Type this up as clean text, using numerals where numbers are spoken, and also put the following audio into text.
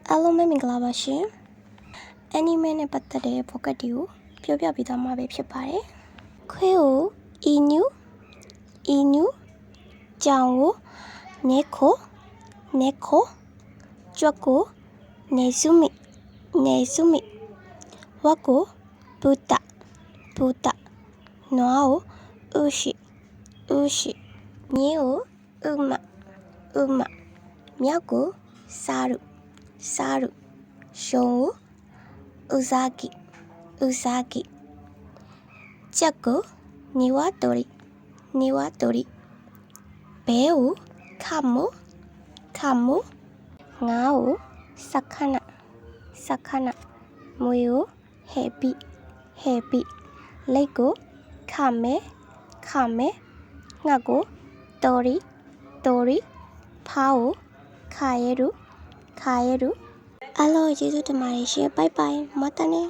အားလုံးပဲမင်္ဂလာပါရှင်။ anime နဲ့ပတ်သက်တဲ့ focus တွေကိုပြောပြပေးသွားမှာပဲဖြစ်ပါတယ်။ခွေးကိုအီနူကြောင်ကိုနေခိုကြွက်ကိုနေစုမိဝက်ကိုဘူတနွားကိုဥရှိမြင်းကိုဥမမြောက်ကိုစားရုရှုံကိုဥဇာဂိကြက်ကိုနီဝါတိုရီဘဲကိုခမိုငါးကိုစခနမွေကိုဟဲပိလိတ်ကိုခမဲငှက်ကိုတိုရီဖားကိုခါရဲရူအားလုံးကျေးဇူးတင်ပါတယ်ရှင်ဘိုင်ဘိုင်မတနေ